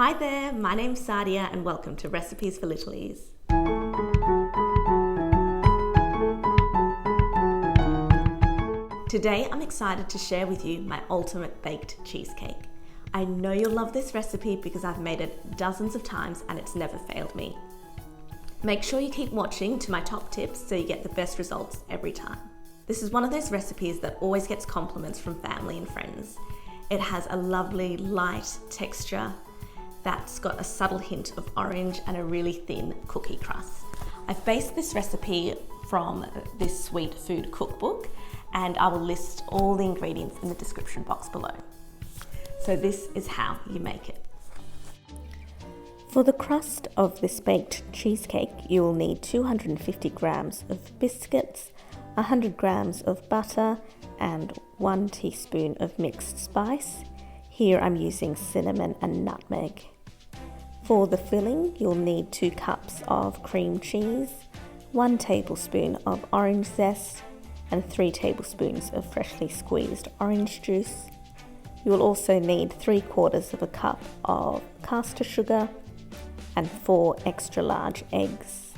Hi there, my name's Sadia and welcome to Recipes for Littlies. Today I'm excited to share with you my ultimate baked cheesecake. I know you'll love this recipe because I've made it dozens of times and it's never failed me. Make sure you keep watching to my top tips so you get the best results every time. This is one of those recipes that always gets compliments from family and friends. It has a lovely light texture that's got a subtle hint of orange and a really thin cookie crust. I've based this recipe from this Sweet Food cookbook and I will list all the ingredients in the description box below. So this is how you make it. For the crust of this baked cheesecake, you will need 250 grams of biscuits, 100 grams of butter, and 1 teaspoon of mixed spice. Here I'm using cinnamon and nutmeg. For the filling, you'll need 2 cups of cream cheese, 1 tablespoon of orange zest, and 3 tablespoons of freshly squeezed orange juice. You will also need 3/4 of a cup of caster sugar and 4 extra large eggs.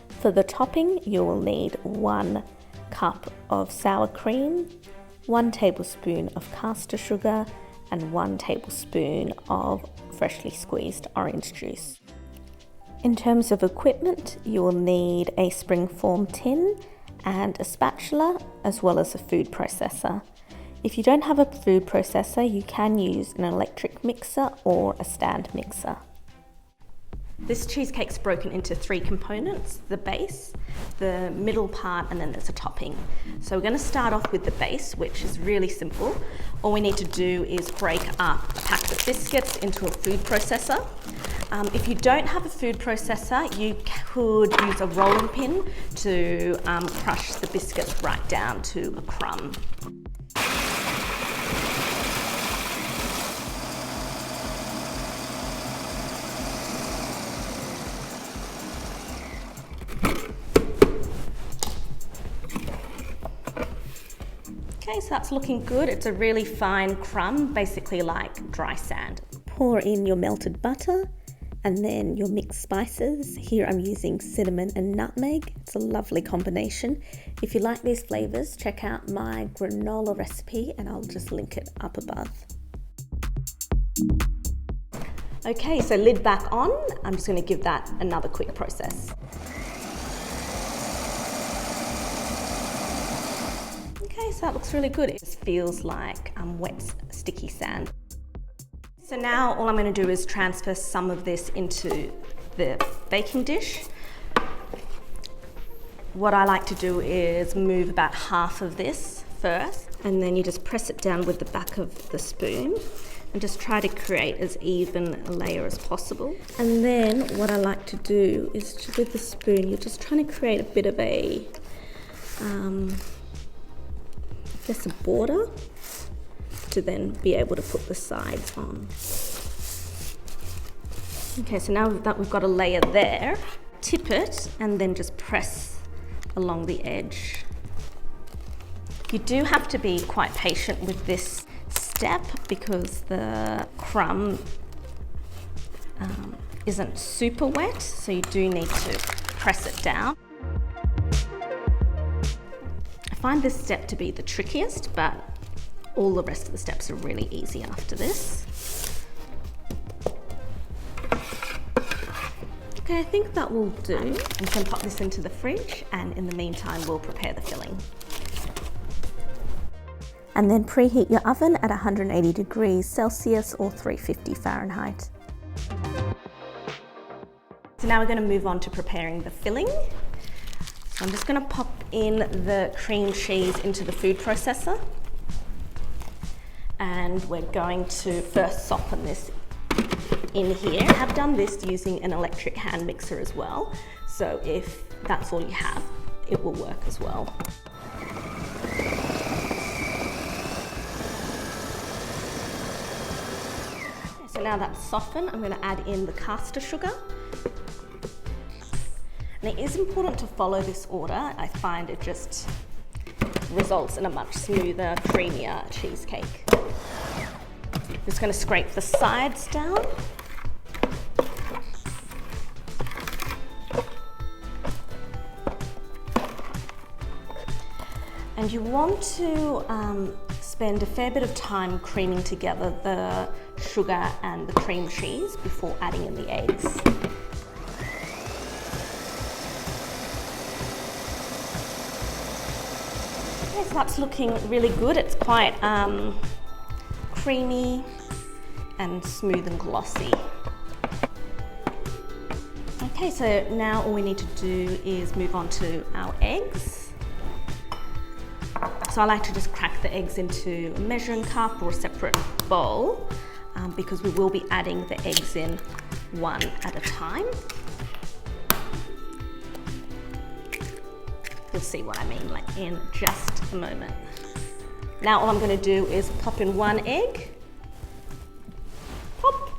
For the topping, you will need 1 cup of sour cream, 1 tablespoon of caster sugar, and 1 tablespoon of freshly squeezed orange juice. In terms of equipment, you will need a springform tin and a spatula, as well as a food processor. If you don't have a food processor, you can use an electric mixer or a stand mixer. This cheesecake's broken into 3 components: the base, the middle part, and then there's a topping. So we're going to start off with the base, which is really simple. All we need to do is break up a pack of biscuits into a food processor. If you don't have a food processor, you could use a rolling pin to crush the biscuits right down to a crumb. Okay, so that's looking good. It's a really fine crumb, basically like dry sand. Pour in your melted butter and then your mixed spices. Here I'm using cinnamon and nutmeg. It's a lovely combination. If you like these flavors, check out my granola recipe and I'll just link it up above. Okay, so lid back on. I'm just going to give that another quick process. Okay, so that looks really good. It just feels like wet, sticky sand. So now all I'm going to do is transfer some of this into the baking dish. What I like to do is move about half of this first, and then you just press it down with the back of the spoon and just try to create as even a layer as possible. And then what I like to do is with the spoon, you're just trying to create a bit of a just a border to then be able to put the sides on. Okay, so now that we've got a layer there, tip it and then just press along the edge. You do have to be quite patient with this step because the crumb isn't super wet, so you do need to press it down. I find this step to be the trickiest, but all the rest of the steps are really easy after this. Okay, I think that will do. I'm just going to pop this into the fridge, and in the meantime we'll prepare the filling. And then preheat your oven at 180 degrees Celsius or 350 Fahrenheit. So now we're going to move on to preparing the filling. So I'm just going to pop in the cream cheese into the food processor. And we're going to first soften this in here. I have done this using an electric hand mixer as well. So if that's all you have, it will work as well. So now that's softened, I'm going to add in the caster sugar. And it is important to follow this order. I find it just results in a much smoother, creamier cheesecake. Just going to scrape the sides down. And you want to spend a fair bit of time creaming together the sugar and the cream cheese before adding in the eggs. Okay, so that's looking really good. It's quite creamy and smooth and glossy. Okay, so now all we need to do is move on to our eggs. So I like to just crack the eggs into a measuring cup or a separate bowl because we will be adding the eggs in one at a time. You'll see what I mean like in just a moment. Now all I'm going to do is pop in one egg. Pop.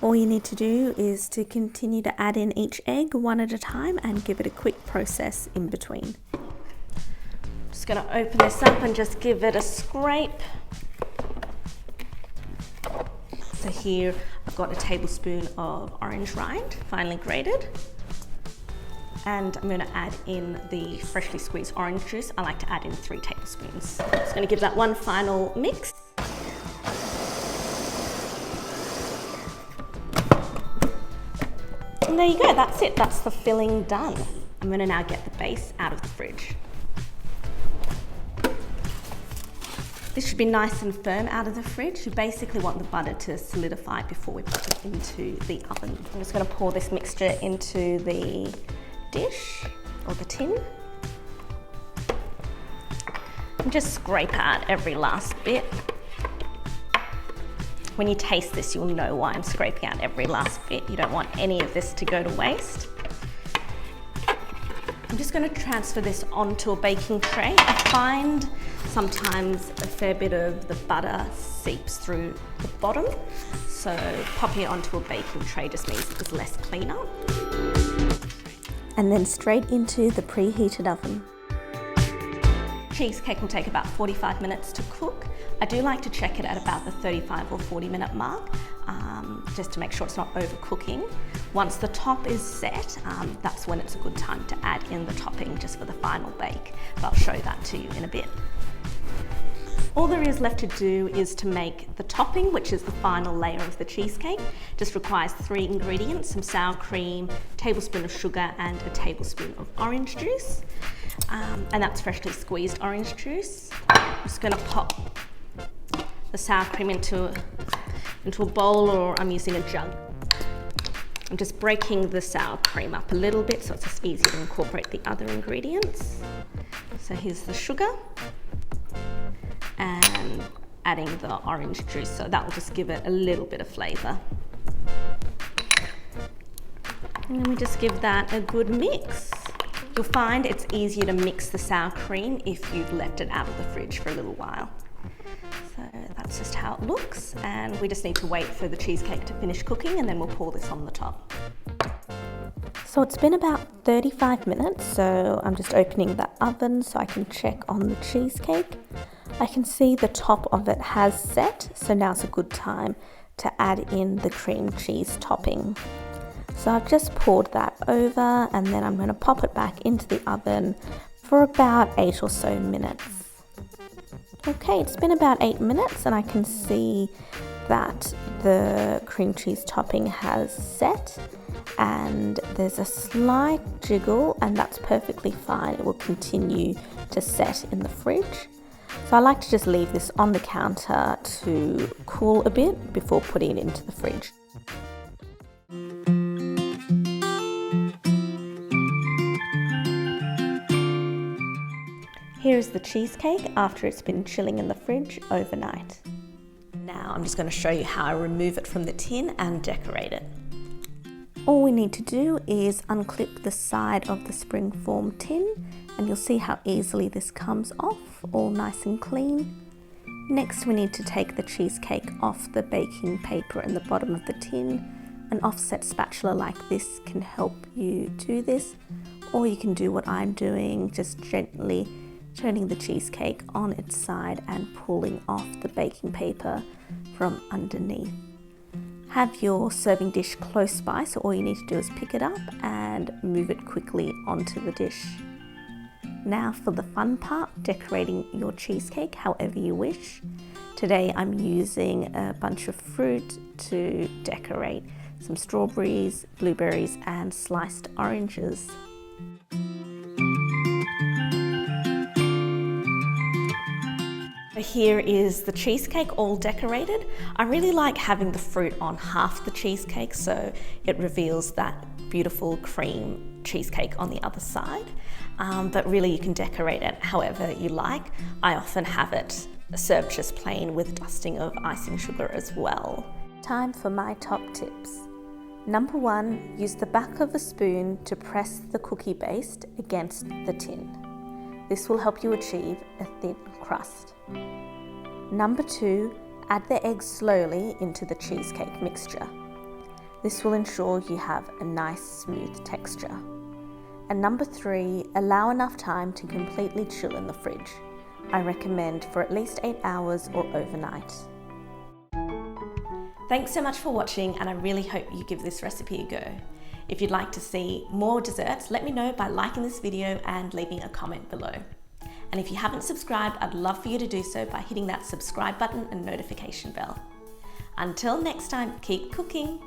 All you need to do is to continue to add in each egg one at a time and give it a quick process in between. Just going to open this up and just give it a scrape. So here I've got a tablespoon of orange rind, finely grated. And I'm going to add in the freshly squeezed orange juice. I like to add in 3 tablespoons. Just going to give that one final mix. And there you go, that's it. That's the filling done. I'm going to now get the base out of the fridge. This should be nice and firm out of the fridge. You basically want the butter to solidify before we put it into the oven. I'm just going to pour this mixture into the dish or the tin. And just scrape out every last bit. When you taste this, you'll know why I'm scraping out every last bit. You don't want any of this to go to waste. I'm just going to transfer this onto a baking tray. I find sometimes a fair bit of the butter seeps through the bottom, so popping it onto a baking tray just means there's less cleanup. And then straight into the preheated oven. Cheesecake will take about 45 minutes to cook. I do like to check it at about the 35 or 40-minute mark, just to make sure it's not overcooking. Once the top is set, that's when it's a good time to add in the topping just for the final bake. But I'll show that to you in a bit. All there is left to do is to make the topping, which is the final layer of the cheesecake. Just requires 3 ingredients, some sour cream, a tablespoon of sugar and a tablespoon of orange juice. And that's freshly squeezed orange juice. I'm just going to pop the sour cream into a bowl, or I'm using a jug. I'm just breaking the sour cream up a little bit so it's just easier to incorporate the other ingredients. So here's the sugar and adding the orange juice, so that will just give it a little bit of flavour. And then we just give that a good mix. You'll find it's easier to mix the sour cream if you've left it out of the fridge for a little while. So that's just how it looks, and we just need to wait for the cheesecake to finish cooking and then we'll pour this on the top. So it's been about 35 minutes, so I'm just opening the oven so I can check on the cheesecake. I can see the top of it has set, so now's a good time to add in the cream cheese topping. So I've just poured that over and then I'm going to pop it back into the oven for about 8 or so minutes. Okay, it's been about 8 minutes and I can see that the cream cheese topping has set and there's a slight jiggle, and that's perfectly fine. It will continue to set in the fridge. So I like to just leave this on the counter to cool a bit before putting it into the fridge. Here is the cheesecake after it's been chilling in the fridge overnight. Now I'm just going to show you how I remove it from the tin and decorate it. All we need to do is unclip the side of the springform tin, and you'll see how easily this comes off, all nice and clean. Next we need to take the cheesecake off the baking paper in the bottom of the tin. An offset spatula like this can help you do this, or you can do what I'm doing, just gently turning the cheesecake on its side and pulling off the baking paper from underneath. Have your serving dish close by, so all you need to do is pick it up and move it quickly onto the dish. Now for the fun part, decorating your cheesecake however you wish. Today I'm using a bunch of fruit to decorate, some strawberries, blueberries and sliced oranges. Here is the cheesecake all decorated. I really like having the fruit on half the cheesecake so it reveals that beautiful cream cheesecake on the other side. But really you can decorate it however you like. I often have it served just plain with dusting of icing sugar as well. Time for my top tips. Number 1, use the back of a spoon to press the cookie base against the tin. This will help you achieve a thin crust. Number 2, add the eggs slowly into the cheesecake mixture. This will ensure you have a nice smooth texture. And number 3, allow enough time to completely chill in the fridge. I recommend for at least 8 hours or overnight. Thanks so much for watching, and I really hope you give this recipe a go. If you'd like to see more desserts, let me know by liking this video and leaving a comment below. And if you haven't subscribed, I'd love for you to do so by hitting that subscribe button and notification bell. Until next time, keep cooking.